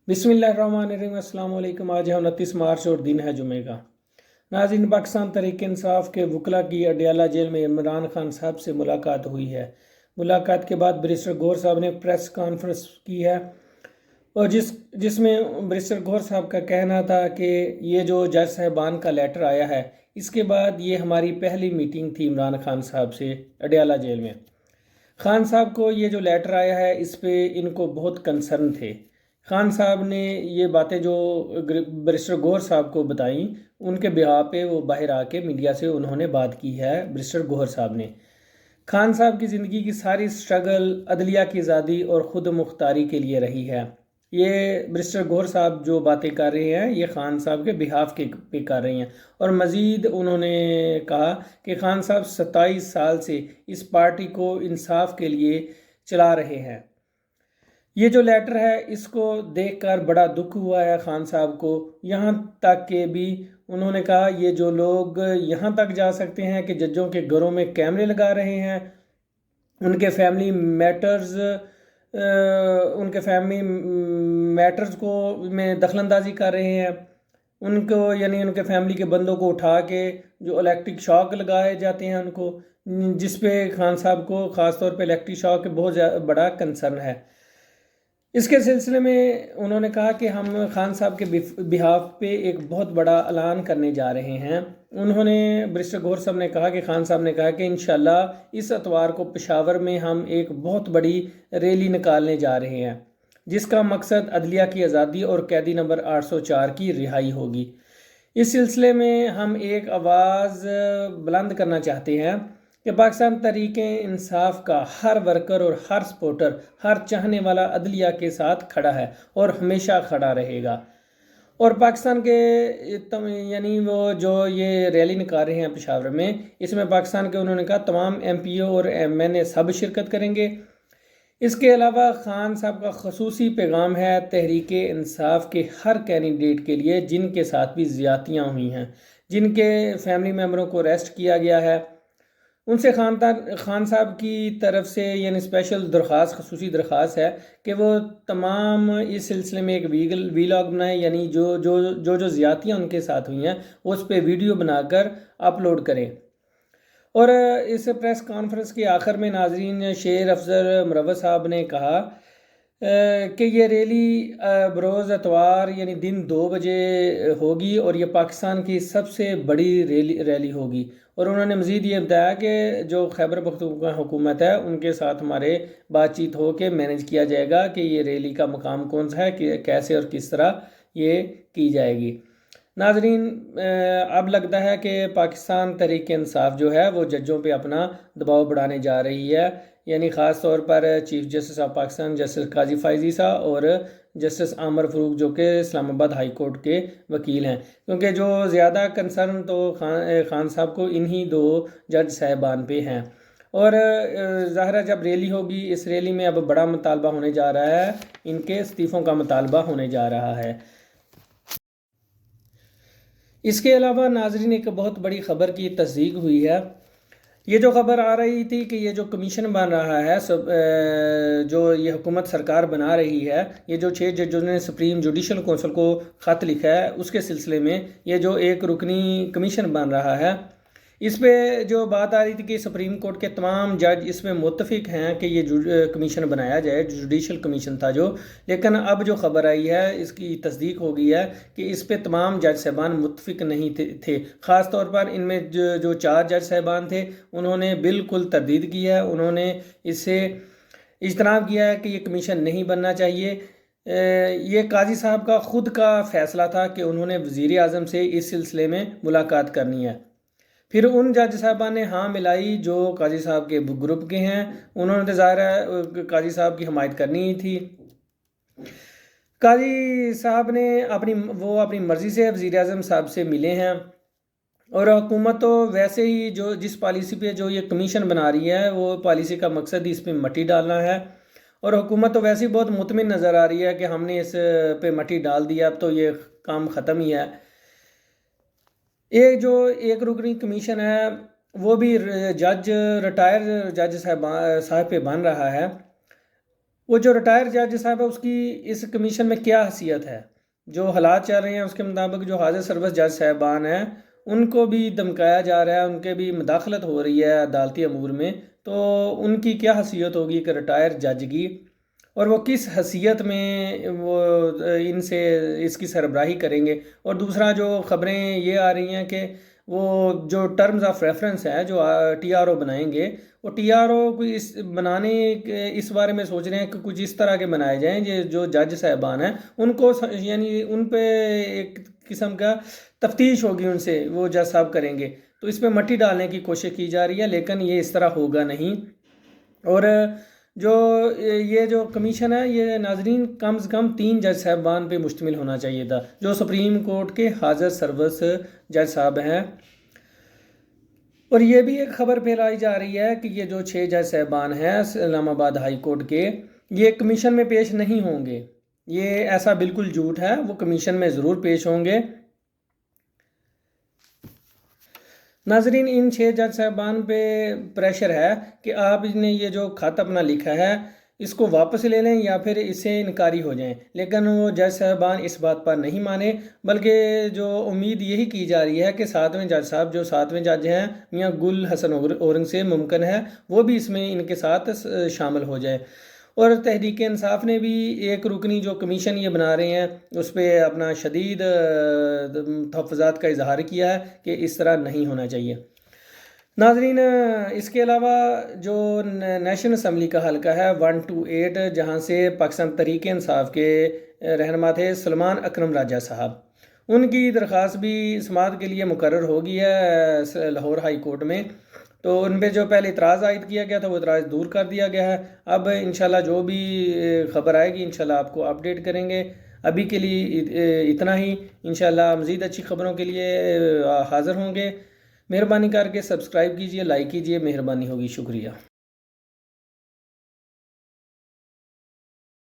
बिस्मिल्लाहिर्रहमानिर्रहीम। अस्सलाम वालेकुम। आज है 29 मार्च और दिन है जुमे का। नाज़रीन, पाकिस्तान तहरीक इंसाफ के वकला की अडयाला जेल में इमरान खान साहब से मुलाकात हुई है। मुलाकात के बाद बैरिस्टर गौहर साहब ने प्रेस कॉन्फ्रेंस की है और जिसमें बैरिस्टर गौहर साहब का कहना था कि ये जो जज साहबान का लेटर आया है, इसके बाद ये हमारी पहली मीटिंग थी इमरान खान साहब से अडयाला जेल में। खान साहब को ये जो लेटर आया है, इस पे इनको बहुत कंसर्न थे। खान साहब ने ये बातें जो बैरिस्टर गौहर साहब को बताई, उनके बिहार पे वो बाहर आके मीडिया से उन्होंने बात की है। बैरिस्टर गौहर साहब ने खान साहब की ज़िंदगी की सारी स्ट्रगल अदलिया की आज़ादी और ख़ुद मुख्तारी के लिए रही है। ये बैरिस्टर गौहर साहब जो बातें कर रहे हैं, ये खान साहब के बिहाफ के पे कर रहे हैं। और मज़ीद उन्होंने कहा कि खान साहब 27 साल से इस पार्टी को इंसाफ के लिए चला रहे हैं। ये जो लेटर है, इसको देखकर बड़ा दुख हुआ है खान साहब को। यहाँ तक कि भी उन्होंने कहा ये जो लोग यहाँ तक जा सकते हैं कि जजों के घरों में कैमरे लगा रहे हैं, उनके फैमिली मैटर्स को में दखलंदाजी कर रहे हैं, उनको यानी उनके फैमिली के बंदों को उठा के जो इलेक्ट्रिक शॉक लगाए जाते हैं उनको, जिस पे खान साहब को ख़ास तौर पे इलेक्ट्रिक शॉक के बहुत बड़ा कंसर्न है। इसके सिलसिले में उन्होंने कहा कि हम खान साहब के बिहाफ पे एक बहुत बड़ा ऐलान करने जा रहे हैं। उन्होंने बैरिस्टर गौहर साहब ने कहा कि खान साहब ने कहा कि इंशाल्लाह इस एतवार को पेशावर में हम एक बहुत बड़ी रैली निकालने जा रहे हैं, जिसका मकसद अदलिया की आज़ादी और कैदी नंबर 804 की रिहाई होगी। इस सिलसिले में हम एक आवाज़ बुलंद करना चाहते हैं कि पाकिस्तान तहरीक इंसाफ का हर वर्कर और हर सपोर्टर, हर चाहने वाला अदलिया के साथ खड़ा है और हमेशा खड़ा रहेगा। और पाकिस्तान के यानी वो जो ये रैली निकाल रहे हैं पेशावर में, इसमें पाकिस्तान के उन्होंने कहा तमाम MPO और MNA सब शिरकत करेंगे। इसके अलावा खान साहब का खसूसी पैगाम है तहरीक इंसाफ के हर कैंडिडेट के लिए जिनके साथ भी ज़्यादतियाँ हुई हैं, जिनके फैमिली मेम्बरों को अरेस्ट किया गया है, उनसे खान साहब की तरफ से यानी स्पेशल दरख्वास्त, खसूसी दरख्वास्त है कि वो तमाम इस सिलसिले में एक वीलॉग बनाए, यानी जो ज़्यादतियाँ उनके साथ हुई हैं उस पर वीडियो बनाकर अपलोड करें। और इस प्रेस कॉन्फ्रेंस के आखिर में नाजरीन शेर अफजल मुरव्वत साहब ने कहा कि ये रैली बरोज़ एतवार यानी दिन 2 बजे होगी और ये पाकिस्तान की सबसे बड़ी रैली होगी। और उन्होंने मज़ीद ये बताया कि जो खैबर पख्तूनख्वा हुकूमत है, उनके साथ हमारे बातचीत हो के मैनेज किया जाएगा कि ये रैली का मकाम कौन सा है, कि कैसे और किस तरह ये की जाएगी। नाजरीन, अब लगता है कि पाकिस्तान तहरीक इंसाफ जो है वो जजों पे अपना दबाव बढ़ाने जा रही है, यानी ख़ास तौर पर chief justice of Pakistan justice Qazi Faez साहब और जस्टिस आमर फ़रूक जो कि इस्लामाबाद हाई कोर्ट के वकील हैं, क्योंकि जो ज़्यादा कंसर्न तो खान साहब को इन्हीं 2 जज साहबान पे हैं। और ज़ाहिर है जब रैली होगी, इस रैली में अब बड़ा मुतालबा होने जा रहा है, इनके इस्तीफ़ों का मुतालबा होने जा रहा है। इसके अलावा नाजरीन एक बहुत बड़ी ख़बर की तस्दीक हुई है। ये जो ख़बर आ रही थी कि ये जो कमीशन बन रहा है, जो ये हुकूमत सरकार बना रही है, ये जो 6 जजों ने सुप्रीम जुडिशल कौंसिल को ख़त लिखा है, उसके सिलसिले में ये जो एक रुकनी कमीशन बन रहा है, इस पे जो बात आ रही थी कि सुप्रीम कोर्ट के तमाम जज इसमें मुत्तफिक हैं कि ये कमीशन बनाया जाए, जुडिशल कमीशन था जो। लेकिन अब जो ख़बर आई है, इसकी तस्दीक हो गई है कि इस पे तमाम जज साहबान मुत्तफिक नहीं थे। ख़ास तौर पर इनमें जो 4 जज साहबान थे, उन्होंने बिल्कुल तरदीद की है, उन्होंने इससे इज्तनाब किया है कि ये कमीशन नहीं बनना चाहिए। ये काजी साहब का ख़ुद का फ़ैसला था कि उन्होंने वज़ीर आज़म से इस सिलसिले में मुलाकात करनी है। फिर उन जज साहबान ने हाँ मिलाई जो काजी साहब के ग्रुप के हैं, उन्होंने तो ज़ाहिर है काजी साहब की हमायत करनी ही थी। काजी साहब ने अपनी मर्ज़ी से वज़ीर आज़म साहब से मिले हैं। और हुकूमत तो वैसे ही जिस पॉलिसी पे जो ये कमीशन बना रही है, वो पॉलिसी का मकसद ही इस पर मट्टी डालना है। और हुकूमत तो वैसे ही बहुत मुतमिन नज़र आ रही है कि हमने इस पे मट्टी डाल दिया, अब तो ये काम ख़त्म ही है। एक रुकनी कमीशन है, वो भी रिटायर जज साहब पे बन रहा है। وہ جو ریٹائر جج صاحب ہے اس کی اس کمیشن میں کیا حیثیت ہے؟ جو حالات چل رہے ہیں اس کے مطابق جو حاضر سروس جج صاحبان ہیں ان کو بھی دمکایا جا رہا ہے، ان کے بھی مداخلت ہو رہی ہے عدالتی امور میں، تو ان کی کیا حیثیت ہوگی کہ ریٹائر جج کی، اور وہ کس حیثیت میں وہ ان سے اس کی سربراہی کریں گے؟ اور دوسرا جو خبریں یہ آ رہی ہیں کہ وہ جو ٹرمز آف ریفرنس ہے جو ٹی آر او بنائیں گے، وہ ٹی آر او کو بنانے اس بارے میں سوچ رہے ہیں کہ کچھ اس طرح کے بنائے جائیں جو جج صاحبان ہیں ان کو یعنی ان پہ ایک قسم کا تفتیش ہوگی، ان سے وہ جج صاحب کریں گے، تو اس پہ مٹی ڈالنے کی کوشش کی جا رہی ہے، لیکن یہ اس طرح ہوگا نہیں۔ اور جو یہ جو کمیشن ہے یہ ناظرین کم سے کم 3 جج صاحبان پہ مشتمل ہونا چاہیے تھا جو سپریم کورٹ کے حاضر سروس جج صاحب ہیں۔ اور یہ بھی ایک خبر پھیلائی جا رہی ہے کہ یہ جو 6 جج صاحبان ہیں اسلام آباد ہائی کورٹ کے، یہ کمیشن میں پیش نہیں ہوں گے۔ یہ ایسا بالکل جھوٹ ہے، وہ کمیشن میں ضرور پیش ہوں گے۔ ناظرین ان 6 جج صاحبان پہ پریشر ہے کہ آپ نے یہ جو خط اپنا لکھا ہے اس کو واپس لے لیں یا پھر اس سے انکاری ہو جائیں، لیکن وہ جج صاحبان اس بات پر نہیں مانے، بلکہ جو امید یہی کی جا رہی ہے کہ 7ویں جج صاحب جو 7ویں جج ہیں میاں گل حسن اورنگ سے ممکن ہے وہ بھی اس میں ان کے ساتھ شامل ہو جائے۔ اور تحریک انصاف نے بھی ایک رکنی جو کمیشن یہ بنا رہے ہیں اس پہ اپنا شدید تحفظات کا اظہار کیا ہے کہ اس طرح نہیں ہونا چاہیے۔ ناظرین اس کے علاوہ جو نیشنل اسمبلی کا حلقہ ہے 128 جہاں سے پاکستان تحریک انصاف کے رہنما تھے سلمان اکرم راجہ صاحب، ان کی درخواست بھی سماعت کے لیے مقرر ہو گئی ہے لاہور ہائی کورٹ میں، تو ان پہ جو پہلے اعتراض عائد کیا گیا تھا وہ اعتراض دور کر دیا گیا ہے۔ اب انشاءاللہ جو بھی خبر آئے گی انشاءاللہ آپ کو اپڈیٹ کریں گے۔ ابھی کے لیے اتنا ہی، انشاءاللہ مزید اچھی خبروں کے لیے حاضر ہوں گے۔ مہربانی کر کے سبسکرائب کیجئے، لائک کیجئے، مہربانی ہوگی، شکریہ۔